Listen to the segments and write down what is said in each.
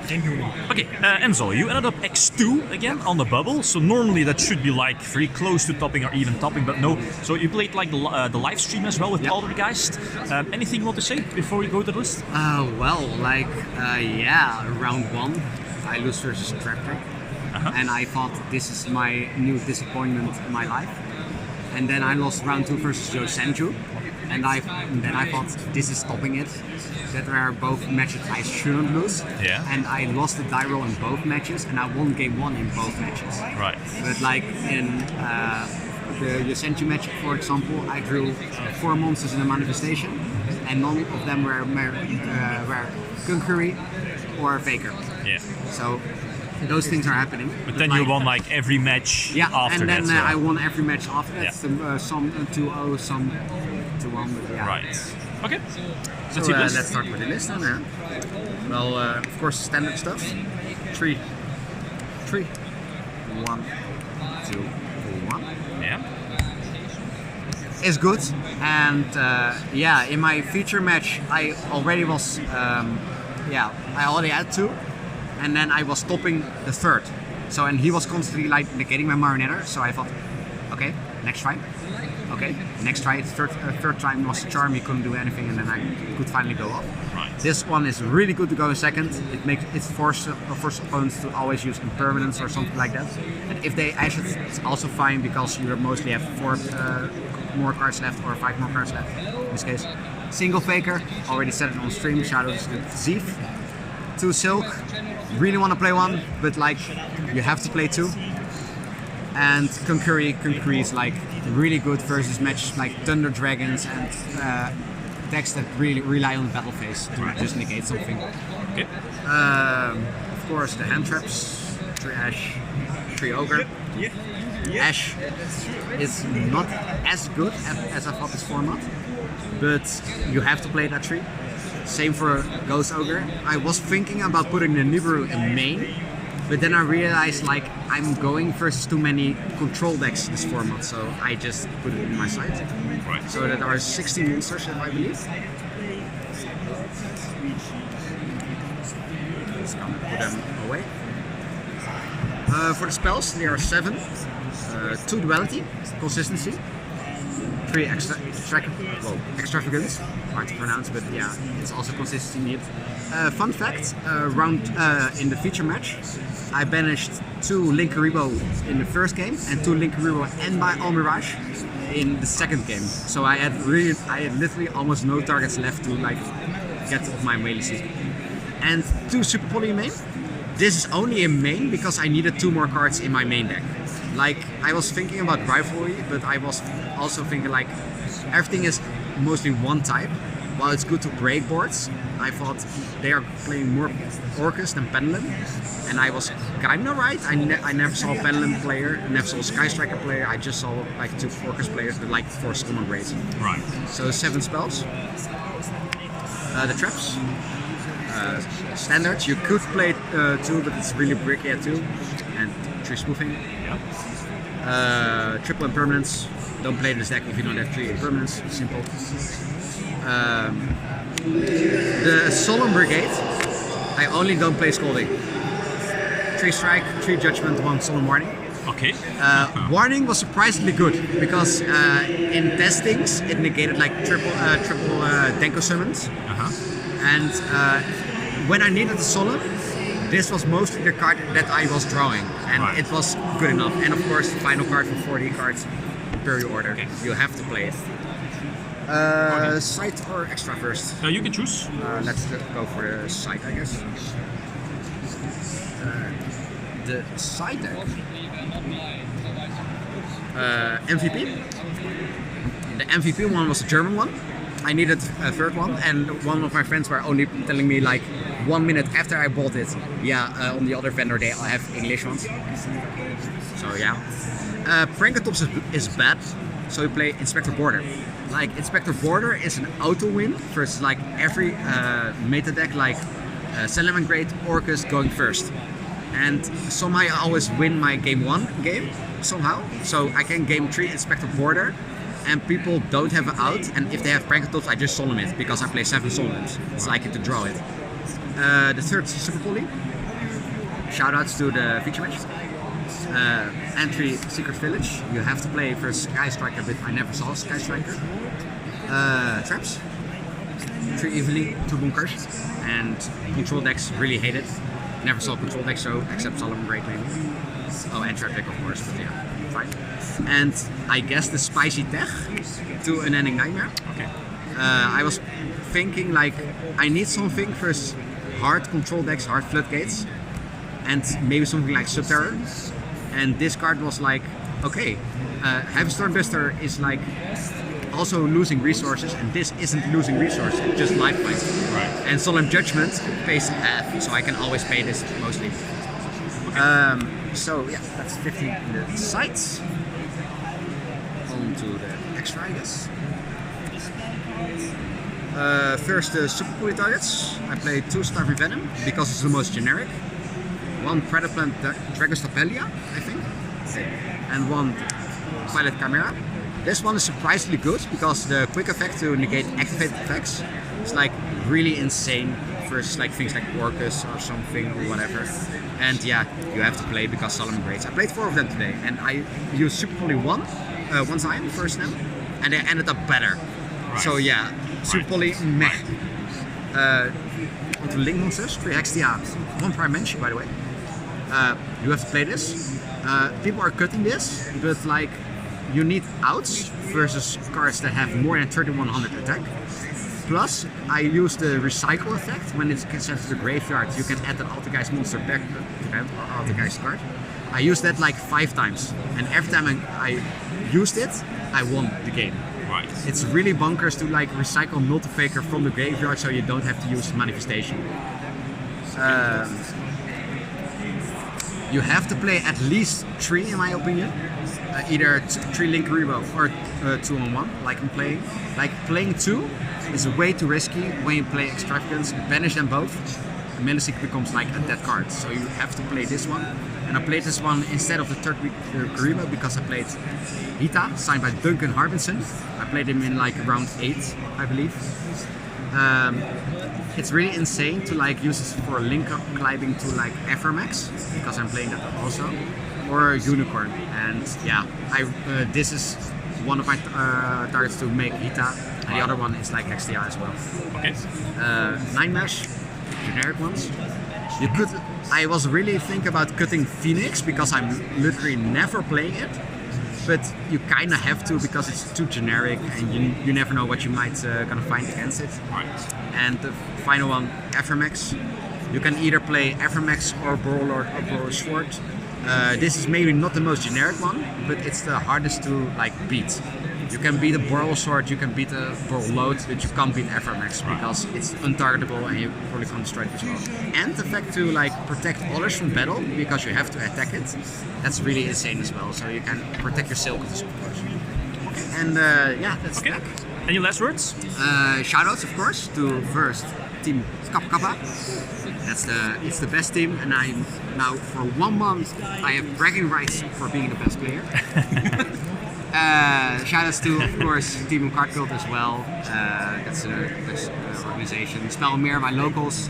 Okay, Enzo, you ended up X2 again on the bubble, so normally that should be like very close to topping or even topping, but no. So you played like the live stream as well with Altergeist. Anything you want to say before we go to the list? Round 1, I lose versus Trapper, and I thought this is my new disappointment in my life. And then I lost round 2 versus Vicento, and then I thought this is stopping it. That were both matches I shouldn't lose. Yeah. And I lost the die roll in both matches, and I won game 1 in both matches. Right. But like in the Vicento match, for example, I drew 4 monsters in a manifestation, and none of them were Concurry or Faker. Yeah. So those things are happening. But then you won like every match after and then that. I won every match after that. Some 2-0, some 2-1. But yeah. Right. Okay. So let's start with the list then. Well, of course, standard stuff. 3, 1, 2, 1. Yeah. Is good, and in my feature match, I already was, I already had 2, and then I was stopping the 3rd. So, and he was constantly like negating my Marionetta. So I thought, okay, next try. Okay, next try, third time was a charm, he couldn't do anything, and then I could finally go off. Right. This one is really good to go in second. It forces opponents to always use impermanence or something like that. And if they actually, it's also fine because you mostly have 4 more cards left or 5 more cards left. In this case, single Faker, already said it on stream. Shadows to Zeef, 2 Silk. Really want to play 1, but like you have to play 2. And Concurry is like really good versus matches like Thunder Dragons and decks that really rely on the battle phase to just negate something. Okay. Of course, the hand traps, 3 Ash, 3 Ogre. Ash is not as good as I thought this format, but you have to play that 3. Same for Ghost Ogre. I was thinking about putting the Nibiru in main, but then I realized like I'm going versus too many control decks in this format, so I just put it in my side. Right. So there are 16 monsters, I believe. Let's come put them away. For the spells, there are 7. 2 Duality, Consistency. 3 Extravagance, hard to pronounce, but yeah, it's also consistency needed. Fun fact, in the feature match, I banished 2 Linkuriboh in the first game and 2 Linkuriboh and my Almirage in the second game. So I had literally almost no targets left to like get off my melee season. And 2 Super Poly in main. This is only in main because I needed 2 more cards in my main deck. Like, I was thinking about Rivalry, but I was also thinking like, everything is mostly 1 type. While it's good to break boards, I thought they are playing more Orcus than Pendulum. And I was kind of right. I never saw a Pendulum player, never saw a Sky Striker player. I just saw like 2 Orcus players with like 4 summon grades. Right. So 7 spells. The traps. Standards. You could play 2, but it's really bricky at 2. And 3 spoofing. Triple impermanence. Don't play this deck if you don't have 3 impermanence. Simple. The Solemn Brigade. I only don't play Scolding. 3 strike, 3 judgment, 1 Solemn Warning. Okay. Warning was surprisingly good because in testings it negated like triple Denko summons. And when I needed the Solemn, this was mostly the card that I was drawing, and it was good enough. And of course, the final card for 40 cards, Imperial Order. Okay. You have to play it. Side or extra first? You can choose. Let's go for the side, I guess. The side deck. MVP. The MVP one was a German one. I needed a third one, and one of my friends were only telling me like 1 minute after I bought it, on the other vendor they all have English ones. So yeah. Prankatops is bad, so you play Inspector Border. Like, Inspector Border is an auto win versus like every meta deck like Salamand Great, Orcus going first. And somehow I always win my game 1 game, somehow. So I can game 3 Inspector Border, and people don't have it out, and if they have Prankatops, I just solemn it because I play 7 summons. It's like to draw it. The third Super Poly. Shoutouts to the feature match. Entry Secret Village. You have to play first Sky Striker, but I never saw Sky Striker. Traps. 3 Evilly, 2 Bunkers. And control decks, really hate it. Never saw control decks, so except Solomon Great maybe. Oh, and Trap deck of course, but yeah, fine. And I guess the Spicy Tech to Unending Nightmare. Okay. I was thinking like, I need something first hard control decks, hard floodgates, and maybe something like Subterror. And this card was like, okay, Heavy Stormbuster is like also losing resources, and this isn't losing resources, it's just life points. Right. And Solemn Judgment pays half, so I can always pay this mostly. So yeah, that's 50 in the sights. On to the extra, I guess. First, Super Poly targets. I played 2 Starvey Venom because it's the most generic. 1 Predaplant Dragon Stapelia, I think, and 1 Pilot Chimera. This one is surprisingly good because the quick effect to negate activated effects is like really insane versus like things like Orcus or something or whatever. And yeah, you have to play because Solomon Greats. I played 4 of them today, and I used Super Poly one time first now, and they ended up better. Right. So yeah, Super Poly meh. Onto Link Monsters, 3 Hextia, 1 Prime Mensch, by the way. You have to play this. People are cutting this, but like you need outs versus cards that have more than 3100 attack. Plus, I use the recycle effect. When it's sent to the graveyard, you can add an Altergeist monster back to that Altergeist card. I used that like 5 times, and every time I used it, I won the game. Right. It's really bonkers to like recycle Multifaker from the graveyard, so you don't have to use manifestation. You have to play at least 3 in my opinion. Either 3 Link Rebo or 2 on 1, like I'm playing. Like playing 2 is way too risky when you play Extravagance. Banish them both. Melisik becomes like a dead card, so you have to play this one. And I played this one instead of the third Rebo because I played Hita, signed by Duncan Harbinson. I played him in like round 8, I believe. It's really insane to like use this for link climbing to like Evermax because I'm playing that also, or Unicorn. And yeah, this is one of my targets to make Hita, and the other one is like XTR as well. Okay. 9 Mesh, generic ones. You could. I was really thinking about cutting Phoenix because I'm literally never playing it. But you kind of have to because it's too generic and you never know what you might gonna find against it. Right. And the final one, Evermax. You can either play Evermax or Warlord or Boral Sword. This is maybe not the most generic one, but it's the hardest to like beat. You can beat a Boral Sword, you can beat a Boral Load, but you can't beat Evermax because it's untargetable and you probably can't destroy it as well. And the fact to like protect others from battle because you have to attack it, that's really insane as well. So you can protect your Silkers, of course. And yeah, that's okay. Deck. Any last words? Shoutouts, of course, to first Team Kappa Kappa. It's the best team, and I'm now for 1 month I have bragging rights for being the best player. Shoutouts to, of course, Team Card Cult as well. That's an organization. Spelmeer, my locals.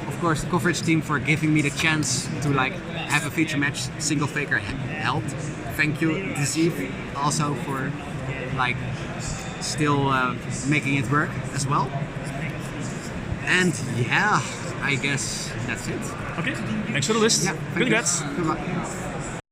Of course, the coverage team for giving me the chance to like have a feature match. Single Faker helped. Thank you, Deceive, also for like still making it work as well. And yeah, I guess that's it. Okay, thanks for the list. Yeah, Good luck. Good luck.